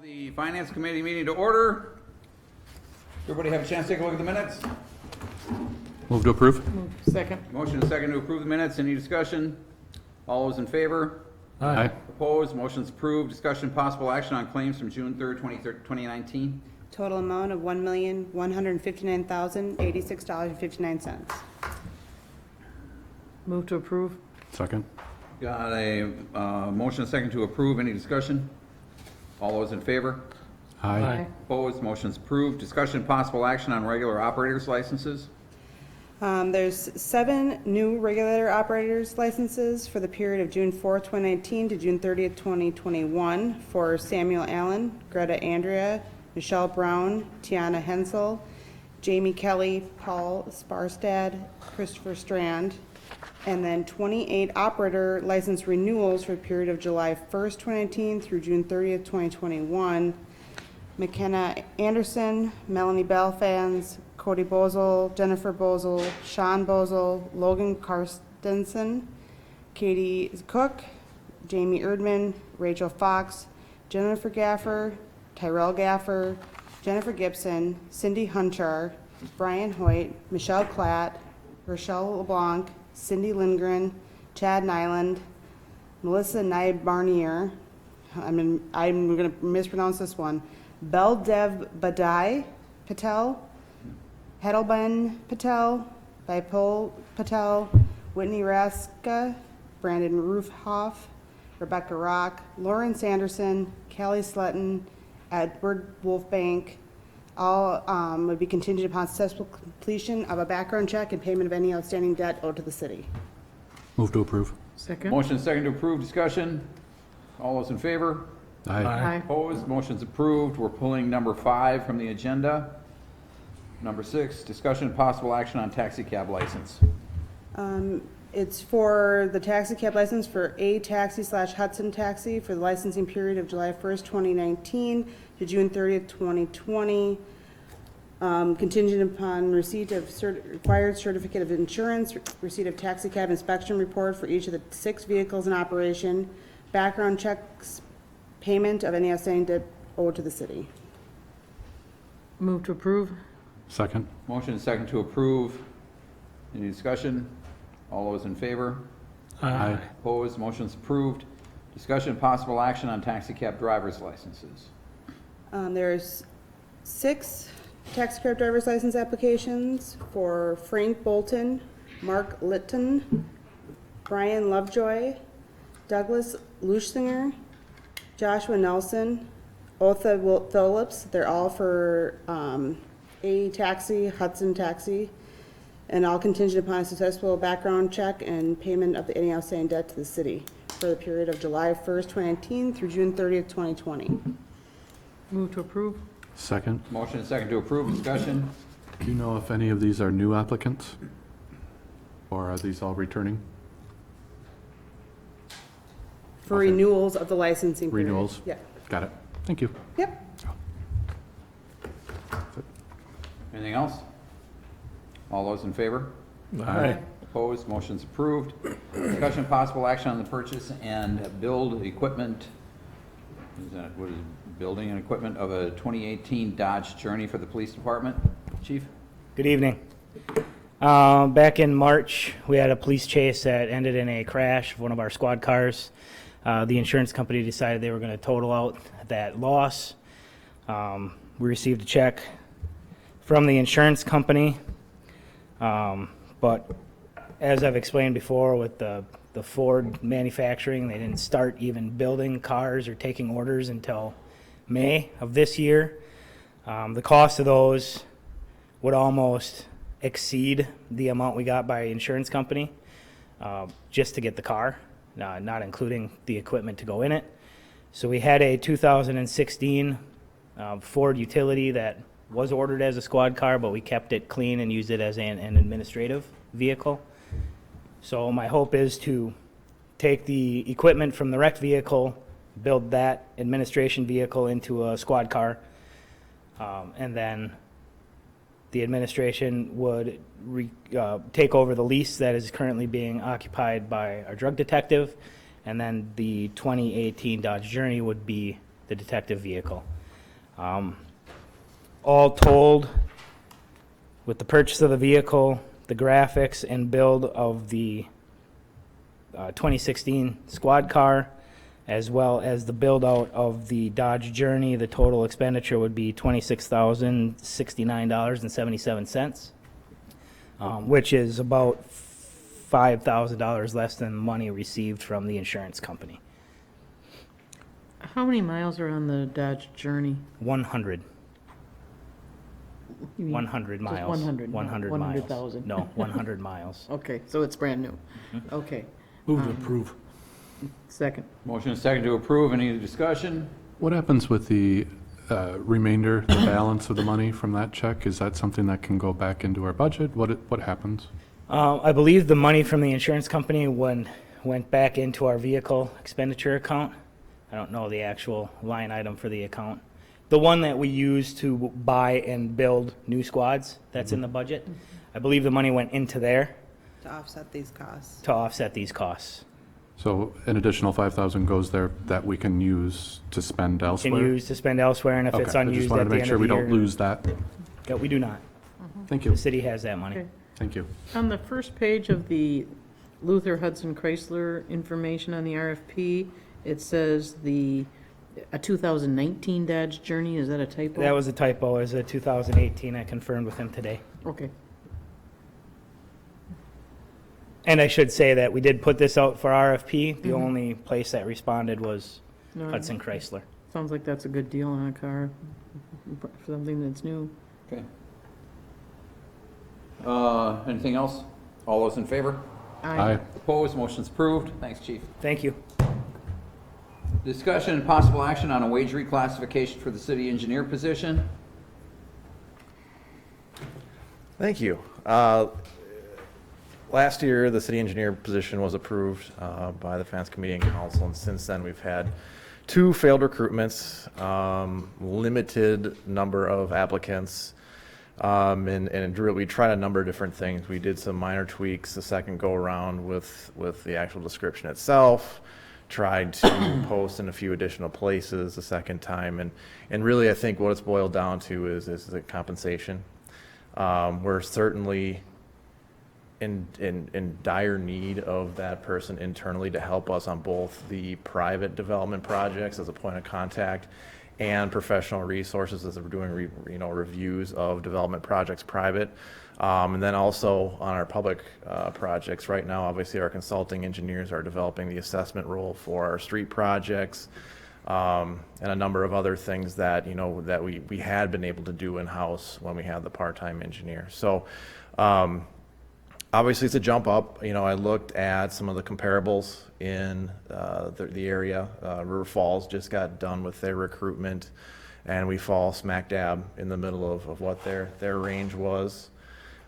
The Finance Committee meeting to order. Everybody have a chance to take a look at the minutes? Move to approve. Second. Motion and second to approve the minutes. Any discussion? All those in favor? Aye. Opposed? Motion's approved. Discussion possible action on claims from June 3rd, 2019. Total amount of $1,159,086.59. Move to approve. Second. Got a motion and second to approve. Any discussion? All those in favor? Aye. Opposed? Motion's approved. Discussion possible action on regular operators licenses. There's 7 new regulator operators licenses for the period of June 4th, 2019 to June 30th, 2021 for Samuel Allen, Greta Andrea, Michelle Brown, Tiana Hensel, Jamie Kelly, Paul Sparstad, Christopher Strand, and then 28 operator license renewals for the period of July 1st, 2019 through June 30th, 2021. McKenna Anderson, Melanie Belfans, Cody Bozel, Jennifer Bozel, Sean Bozel, Logan Karstensen, Katie Cook, Jamie Erdman, Rachel Fox, Jennifer Gaffer, Tyrell Gaffer, Jennifer Gibson, Cindy Hunchar, Brian Hoyt, Michelle Klatt, Rochelle LeBlanc, Cindy Lindgren, Chad Nyland, Melissa Nye-Barnier, I'm going to mispronounce this one, Beldev Badai Patel, Hedelben Patel, Vipul Patel, Whitney Raska, Brandon Roofhoff, Rebecca Rock, Lauren Sanderson, Kelly Slutton, Edward Wolfbank. All would be contingent upon successful completion of a background check and payment of any outstanding debt owed to the city. Move to approve. Second. Motion and second to approve. Discussion. All those in favor? Aye. Opposed? Motion's approved. We're pulling number 5 from the agenda. Number 6, discussion and possible action on taxi cab license. It's for the taxi cab license for A Taxi / Hudson Taxi for the licensing period of July 1st, 2019 to June 30th, 2020. Contingent upon receipt of required certificate of insurance, receipt of taxi cab inspection report for each of the 6 vehicles in operation, background checks, payment of any outstanding debt owed to the city. Move to approve. Second. Motion and second to approve. Any discussion? All those in favor? Aye. Opposed? Motion's approved. Discussion and possible action on taxi cab driver's licenses. There's 6 taxi cab driver's license applications for Frank Bolton, Mark Litton, Brian Lovejoy, Douglas Lusinger, Joshua Nelson, Otha Phillips. They're all for A Taxi, Hudson Taxi, and all contingent upon a successful background check and payment of any outstanding debt to the city for the period of July 1st, 2019 through June 30th, 2020. Move to approve. Second. Motion and second to approve. Discussion. Do you know if any of these are new applicants? Or are these all returning? For Okay. renewals of the licensing period. Renewals? Yeah. Got it. Thank you. Yep. Anything else? All those in favor? Aye. Opposed? Motion's approved. Discussion and possible action on the purchase and build equipment. What is it? Building and equipment of a 2018 Dodge Journey for the police department. Chief? Good evening. Back in March, we had a police chase that ended in a crash of one of our squad cars. The insurance company decided they were going to total out that loss. We received a check from the insurance company, but as I've explained before with the Ford manufacturing, they didn't start even building cars or taking orders until May of this year. The cost of those would almost exceed the amount we got by insurance company just to get the car, not including the equipment to go in it. So we had a 2016 Ford utility that was ordered as a squad car, but we kept it clean and used it as an administrative vehicle. So my hope is to take the equipment from the wrecked vehicle, build that administration vehicle into a squad car, and then the administration would take over the lease that is currently being occupied by our drug detective, and then the 2018 Dodge Journey would be the detective vehicle. All told, with the purchase of the vehicle, the graphics and build of the 2016 squad car, as well as the build out of the Dodge Journey, the total expenditure would be $26,069.77, which is about $5,000 less than the money received from the insurance company. How many miles are on the Dodge Journey? 100. You mean 100 just miles. 100, 100 100,000. miles. No, 100 miles. Okay, so it's brand new. Mm-hmm. Okay. Move to approve. Second. Motion is second to approve. Any discussion? What happens with the remainder, the balance of the money from that check? Is that something that can go back into our budget? What happens? I believe the money from the insurance company went back into our vehicle expenditure account. I don't know the actual line item for the account. The one that we use to buy and build new squads, that's in the budget. I believe the money went into there To offset these costs. to offset these costs. So an additional 5,000 goes there that we can use to spend Can elsewhere? use to spend elsewhere, and if it's Okay, I just unused wanted at to the make end sure of we the don't year. lose that. Yeah, we do not. Thank The you, city has that money. Okay. thank you. On the first page of the Luther Hudson Chrysler information on the RFP, it says a 2019 Dodge Journey. Is that a typo? That was a typo. It was a 2018. I confirmed with him today. Okay. And I should say that we did put this out for RFP. The only place that responded was No, Hudson Chrysler. Sounds like that's a good deal on a car, for something that's new. Okay. Anything else? All those in favor? Aye. Opposed? Motion's approved. Thanks, chief. Thank you. Discussion and possible action on a wage reclassification for the city engineer position. Thank you. Last year, the city engineer position was approved by the Finance Committee and Council, and since then, we've had 2 failed recruitments, limited number of applicants, and we tried a number of different things. We did some minor tweaks the second go-around with the actual description itself, tried to post in a few additional places the second time, and really, I think what it's boiled down to is the compensation. We're certainly in dire need of that person internally to help us on both the private development projects as a point of contact and professional resources as we're doing reviews of development projects private. And then also on our public projects right now, obviously our consulting engineers are developing the assessment role for our street projects, and a number of other things that that we had been able to do in-house when we had the part-time engineer. So obviously it's a jump up. I looked at some of the comparables in the area. River Falls just got done with their recruitment, and we fall smack dab in the middle of what their range was.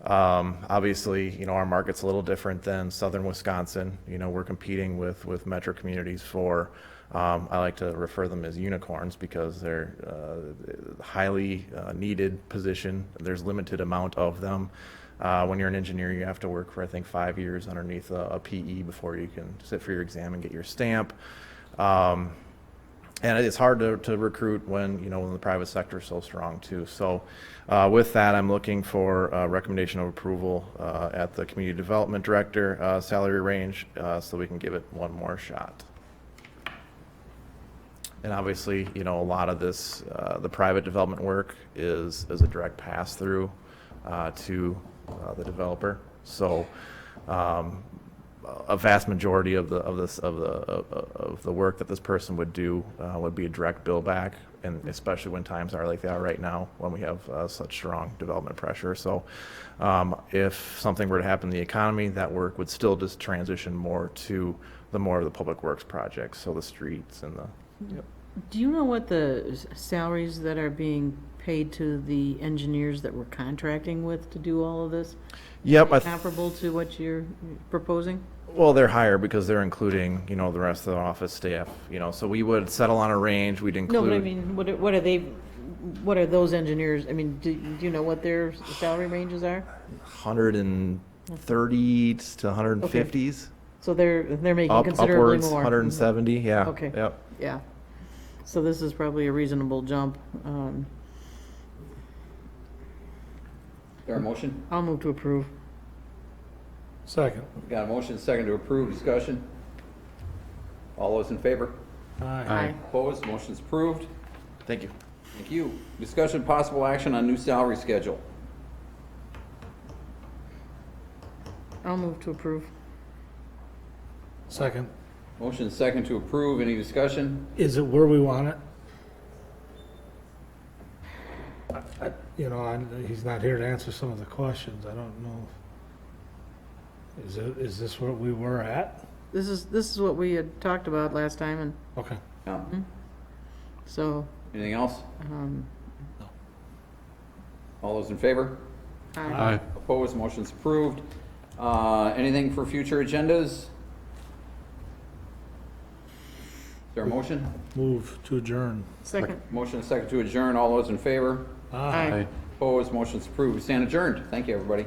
Obviously, our market's a little different than southern Wisconsin. We're competing with metro communities for, I like to refer them as unicorns because they're highly needed position. There's limited amount of them. When you're an engineer, you have to work for, I think, 5 years underneath a PE before you can sit for your exam and get your stamp. And it's hard to recruit when the private sector is so strong too. So with that, I'm looking for a recommendation of approval at the community development director salary range so we can give it one more shot. And obviously, a lot of this, the private development work is a direct pass through to the developer. So a vast majority of the work that this person would do would be a direct bill back, and especially when times are like they are right now, when we have such strong development pressure. So if something were to happen in the economy, that work would still just transition more to more of the public works projects, so the streets and the. Yep. Do you know what the salaries that are being paid to the engineers that we're contracting with to do all of this? Yep. Comparable to what you're proposing? Well, they're higher because they're including, the rest of the office staff, so we would settle on a range, we'd include. No, but I mean, what are those engineers, I mean, do you know what their salary ranges are? 130 to 150s. So they're making considerably Upwards, more. 170, yeah. Okay. Yep. Yeah. So this is probably a reasonable jump. Is there a motion? I'll move to approve. Second. Got a motion, second to approve, discussion? All those in favor? Aye. Opposed, motion's approved. Thank you. Thank you. Discussion possible action on new salary schedule. I'll move to approve. Second. Motion second to approve, any discussion? Is it where we want it? You know, he's not here to answer some of the questions. I don't know. Is this where we were at? This is what we had talked about last time, and Okay. so, Anything else? um, All those in favor? Aye. Opposed, motion's approved. Anything for future agendas? Is there a motion? Move to adjourn. second. Motion second to adjourn, all those in favor? Aye. Opposed, motion's approved. We stand adjourned. Thank you, everybody.